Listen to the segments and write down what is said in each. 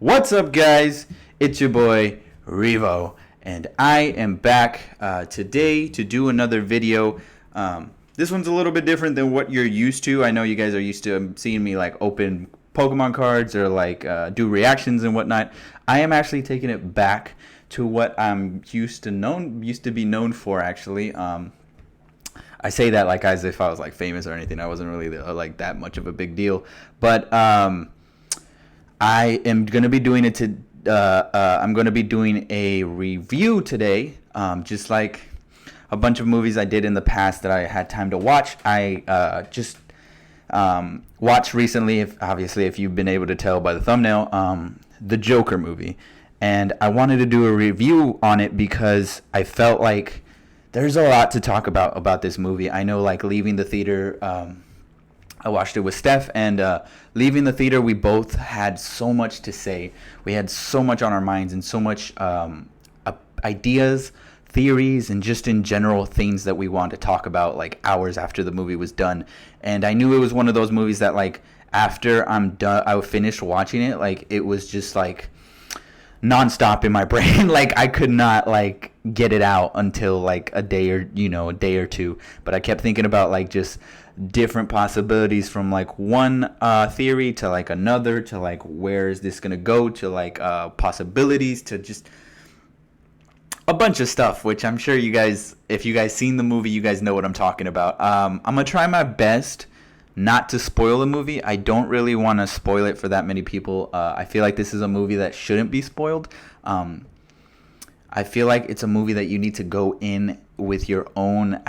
What's up, guys? It's your boy Revo, and I am back today to do another video. This one's a little bit different than what you're used to. I know you guys are used to seeing me like open Pokemon cards or like do reactions and whatnot. I am actually taking it back to what I'm used to be known for. Actually, I say that like as if I was like famous or anything. I wasn't really like that much of a big deal, but I am going to be doing it to. I'm going to be doing a review today, just like a bunch of movies I did in the past that I had time to watch. I just watched recently, if you've been able to tell by the thumbnail, the Joker movie, and I wanted to do a review on it because I felt like there's a lot to talk about this movie. I know, like leaving the theater. I watched it with Steph, and leaving the theater, we both had so much to say. We had so much on our minds and so much ideas, theories, and just in general things that we wanted to talk about like hours after the movie was done. And I knew it was one of those movies that like after I'm done, I finished watching it, like it was just like nonstop in my brain. Like I could not like get it out until like a day or two. But I kept thinking about like just different possibilities from like one theory to like another to like where is this gonna go to like possibilities to just a bunch of stuff, which I'm sure you guys, if you guys seen the movie, you guys know what I'm talking about. I'm gonna try my best not to spoil the movie. I don't really want to spoil it for that many people. I feel like this is a movie that shouldn't be spoiled. I feel like it's a movie that you need to go in with your own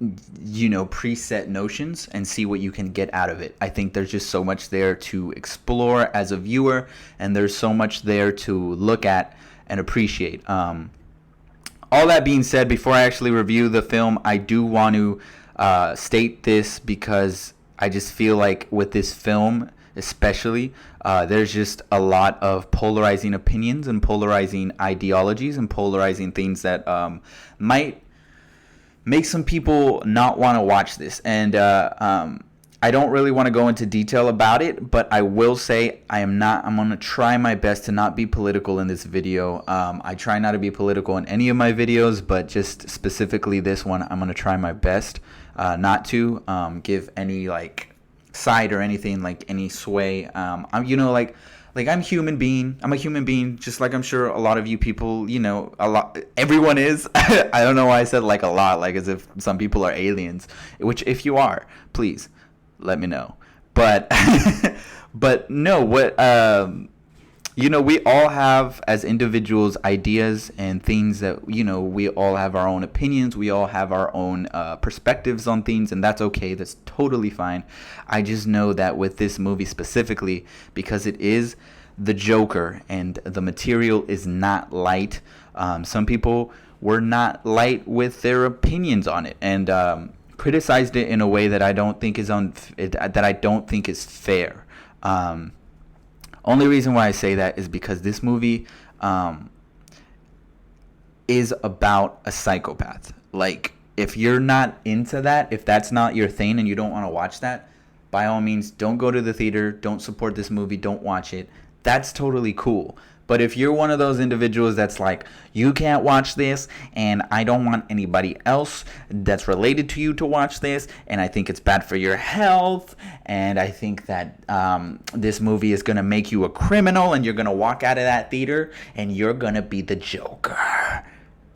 preset notions and see what you can get out of it. I think there's just so much there to explore as a viewer, and there's so much there to look at and appreciate. All that being said, before I actually review the film, I do want to state this because I just feel like with this film especially, there's just a lot of polarizing opinions and polarizing ideologies and polarizing things that might make some people not want to watch this. And I don't really want to go into detail about it, but I will say I'm going to try my best to not be political in this video. I try not to be political in any of my videos, but just specifically this one, I'm going to try my best not to give any like side or anything, like any sway. I'm I'm human being. I'm a human being, just like I'm sure a lot of you people, everyone is. I don't know why I said like a lot, like as if some people are aliens, which if you are, please let me know. But, but no, we all have as individuals ideas and things that, we all have our own opinions. We all have our own perspectives on things, and that's okay. That's totally fine. I just know that with this movie specifically, because it is the Joker and the material is not light, some people were not light with their opinions on it, and criticized it in a way that I don't think is fair. Only reason why I say that is because this movie is about a psychopath. Like, if you're not into that, if that's not your thing and you don't want to watch that, by all means, don't go to the theater, don't support this movie, don't watch it. That's totally cool. But if you're one of those individuals that's like, you can't watch this, and I don't want anybody else that's related to you to watch this, and I think it's bad for your health, and I think that this movie is going to make you a criminal, and you're going to walk out of that theater, and you're going to be the Joker.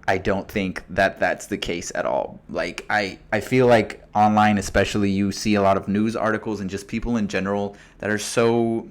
I don't think that that's the case at all. Like, I feel like online especially, you see a lot of news articles and just people in general that are so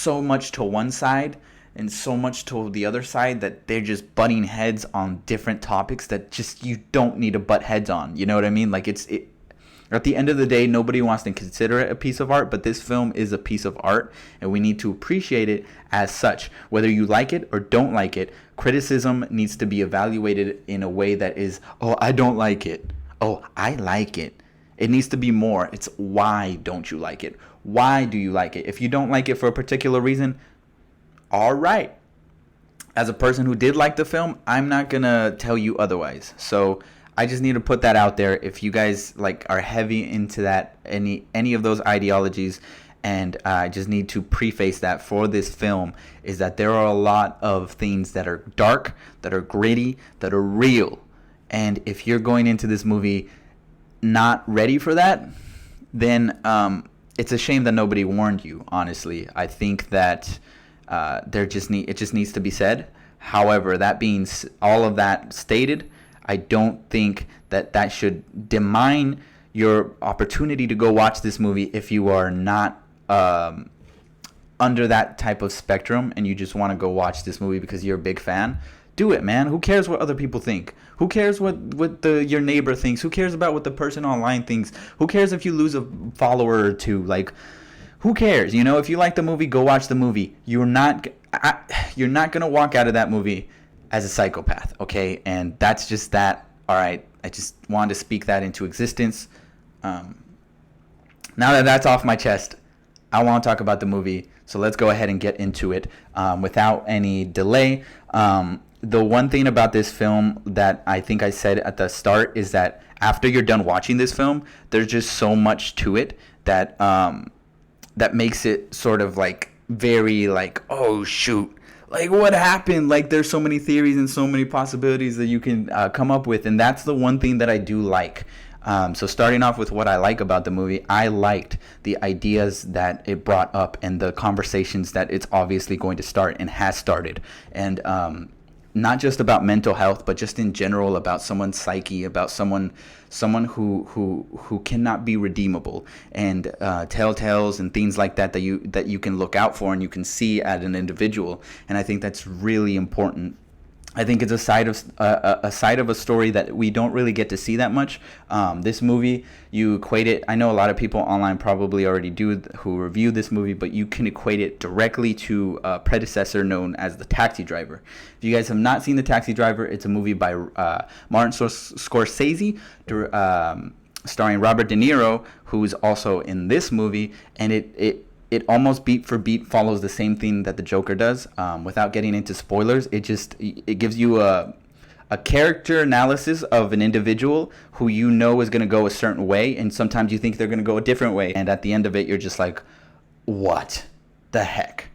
much to one side and so much to the other side that they're just butting heads on different topics that just you don't need to butt heads on. You know what I mean? Like at the end of the day, nobody wants to consider it a piece of art, but this film is a piece of art, and we need to appreciate it as such. Whether you like it or don't like it, criticism needs to be evaluated in a way that is, oh, I don't like it. Oh, I like it. It needs to be more. It's why don't you like it? Why do you like it? If you don't like it for a particular reason, all right. As a person who did like the film, I'm not going to tell you otherwise. So I just need to put that out there. If you guys like are heavy into that, any of those ideologies, And I just need to preface that for this film is that there are a lot of things that are dark, that are gritty, that are real. And if you're going into this movie not ready for that, then it's a shame that nobody warned you, honestly. I think that it just needs to be said. However, that being all of that stated, I don't think that should demean your opportunity to go watch this movie if you are not under that type of spectrum and you just want to go watch this movie because you're a big fan. Do it, man. Who cares what other people think? Who cares what your neighbor thinks? Who cares about what the person online thinks? Who cares if you lose a follower or two? Like, who cares? You know, if you like the movie, go watch the movie. You're not gonna walk out of that movie as a psychopath, okay? And that's just that. All right. I just wanted to speak that into existence. Now that that's off my chest, I want to talk about the movie, so let's go ahead and get into it without any delay. The one thing about this film that I think I said at the start is that after you're done watching this film, there's just so much to it that that makes it sort of like very like, oh shoot, like what happened? Like there's so many theories and so many possibilities that you can come up with, and that's the one thing that I do like. So starting off with what I like about the movie, I liked the ideas that it brought up and the conversations that it's obviously going to start and has started. And not just about mental health, but just in general about someone's psyche, about someone who cannot be redeemable, and telltales and things like that that you can look out for and you can see at an individual. And I think that's really important. I think it's a side of a story that we don't really get to see that much. This movie, you equate it. I know a lot of people online probably already do who review this movie, but you can equate it directly to a predecessor known as The Taxi Driver. If you guys have not seen The Taxi Driver, it's a movie by Martin Scorsese, starring Robert De Niro, who is also in this movie, and it almost beat for beat follows the same thing that the Joker does. Without getting into spoilers, it gives you a character analysis of an individual who you know is going to go a certain way, and sometimes you think they're going to go a different way, and at the end of it, you're just like, what the heck?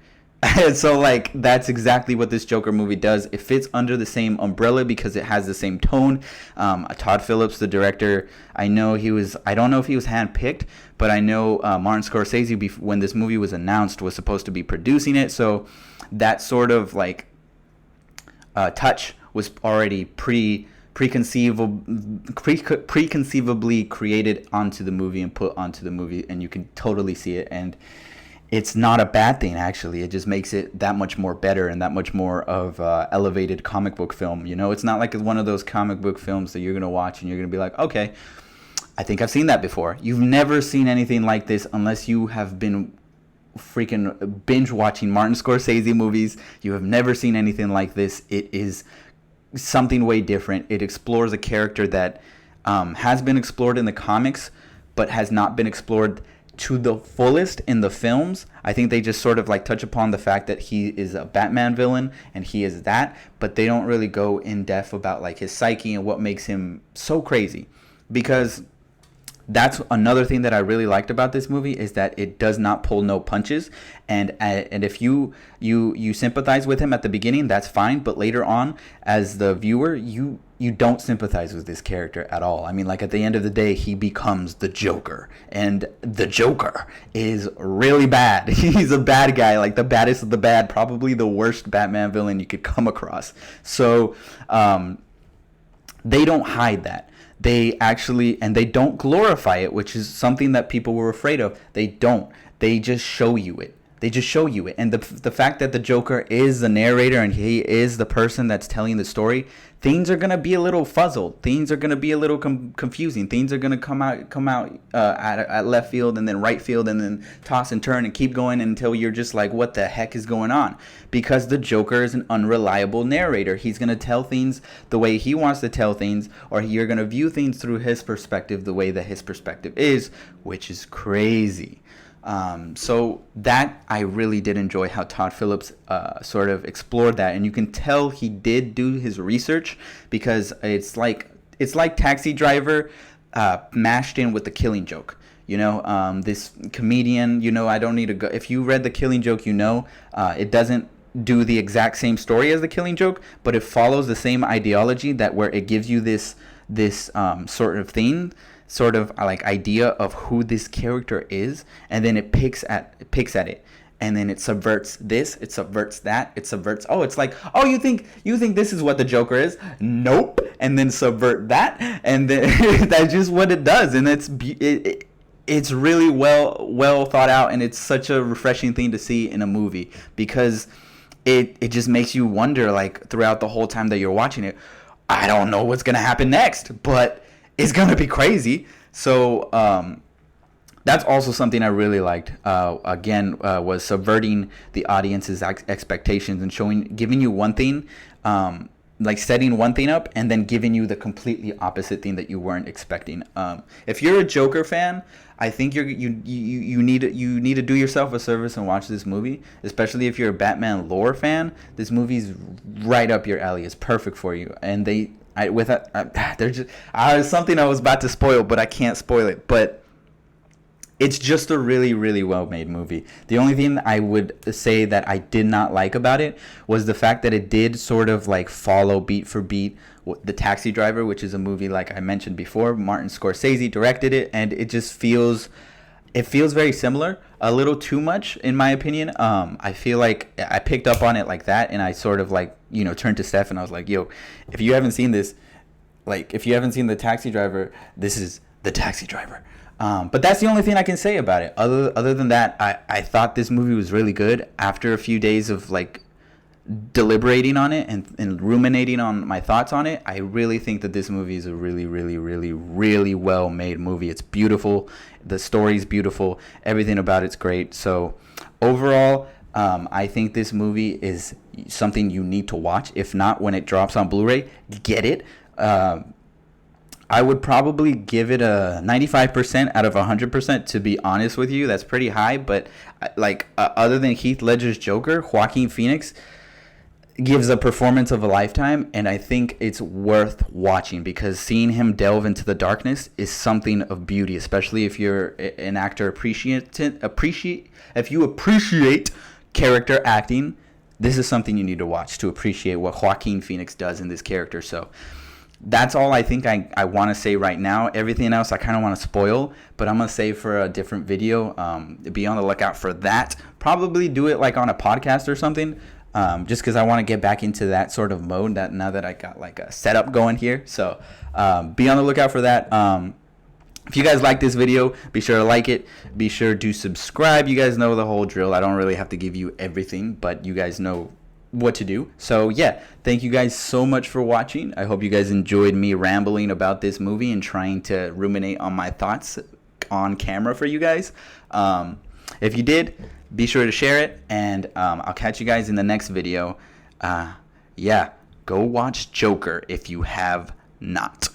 And so, like, that's exactly what this Joker movie does. It fits under the same umbrella because it has the same tone. Todd Phillips, the director, I don't know if he was handpicked, but I know Martin Scorsese, when this movie was announced, was supposed to be producing it. So that sort of, like, touch was already preconceivably created onto the movie and put onto the movie, and you can totally see it. And it's not a bad thing, actually. It just makes it that much more better and that much more of elevated comic book film. You know, it's not like one of those comic book films that you're going to watch and you're going to be like, okay, I think I've seen that before. You've never seen anything like this unless you have been freaking binge watching Martin Scorsese movies. You have never seen anything like this. It is something way different. It explores a character that has been explored in the comics but has not been explored to the fullest in the films. I think they just sort of like touch upon the fact that he is a Batman villain and he is that, but they don't really go in depth about like his psyche and what makes him so crazy. Because that's another thing that I really liked about this movie, is that it does not pull no punches, and if you sympathize with him at the beginning, that's fine, but later on as the viewer, you don't sympathize with this character at all. I mean, like, at the end of the day, he becomes the Joker, and the Joker is really bad. He's a bad guy, like the baddest of the bad, probably the worst Batman villain you could come across. So they don't hide that. They don't glorify it, which is something that people were afraid of. They don't. They just show you it. And the fact that the Joker is the narrator and he is the person that's telling the story, things are going to be a little fuzzled. Things are going to be a little confusing. Things are going to come out at left field and then right field and then toss and turn and keep going until you're just like, what the heck is going on? Because the Joker is an unreliable narrator. He's going to tell things the way he wants to tell things, or you're going to view things through his perspective the way that his perspective is, which is crazy. So that I really did enjoy how Todd Phillips sort of explored that, and you can tell he did do his research, because it's like Taxi Driver mashed in with The Killing Joke. This comedian, I don't need to go. If you read The Killing Joke, it doesn't do the exact same story as The Killing Joke, but it follows the same ideology, that where it gives you this sort of thing, sort of like idea of who this character is, and then it picks at it, and then it subverts this, it subverts that, it subverts. Oh, it's like, oh, you think this is what the Joker is? Nope. And then subvert that, and then that's just what it does, and it's really well thought out, and it's such a refreshing thing to see in a movie, because it just makes you wonder, like, throughout the whole time that you're watching it, I don't know what's gonna happen next, but it's gonna be crazy. So that's also something I really liked. Was subverting the audience's expectations and giving you one thing, like setting one thing up and then giving you the completely opposite thing that you weren't expecting. If you're a Joker fan, I think you need to do yourself a service and watch this movie. Especially if you're a Batman lore fan, this movie's right up your alley. It's perfect for you. And there's something I was about to spoil, but I can't spoil it. But it's just a really, really well-made movie. The only thing I would say that I did not like about it was the fact that it did sort of like follow beat for beat The Taxi Driver, which is a movie, like I mentioned before. Martin Scorsese directed it, and it just feels very similar, a little too much in my opinion. I feel like I picked up on it like that, and I sort of like, turned to Steph and I was like, yo, if you haven't seen this, like if you haven't seen The Taxi Driver, this is The Taxi Driver. But that's the only thing I can say about it. Other than that, I thought this movie was really good. After a few days of like deliberating on it and ruminating on my thoughts on it, I really think that this movie is a really, really, really, really well made movie. It's beautiful. The story's beautiful. Everything about it's great. So overall, I think this movie is something you need to watch. If not, when it drops on Blu-ray, get it. I would probably give it a 95% out of 100%, to be honest with you. That's pretty high, but other than Heath Ledger's Joker, Joaquin Phoenix gives a performance of a lifetime, and I think it's worth watching, because seeing him delve into the darkness is something of beauty, especially if you're an actor if you appreciate character acting. This is something you need to watch to appreciate what Joaquin Phoenix does in this character. So that's all I think I want to say right now. Everything else I kind of want to spoil, but I'm going to save for a different video. Be on the lookout for that. Probably do it like on a podcast or something, just because I want to get back into that sort of mode that now that I got like a setup going here. So be on the lookout for that. If you guys like this video, be sure to like it. Be sure to subscribe. You guys know the whole drill. I don't really have to give you everything, but you guys know what to do. So yeah, thank you guys so much for watching. I hope you guys enjoyed me rambling about this movie and trying to ruminate on my thoughts on camera for you guys. If you did, be sure to share it, and I'll catch you guys in the next video. Yeah, go watch Joker if you have not.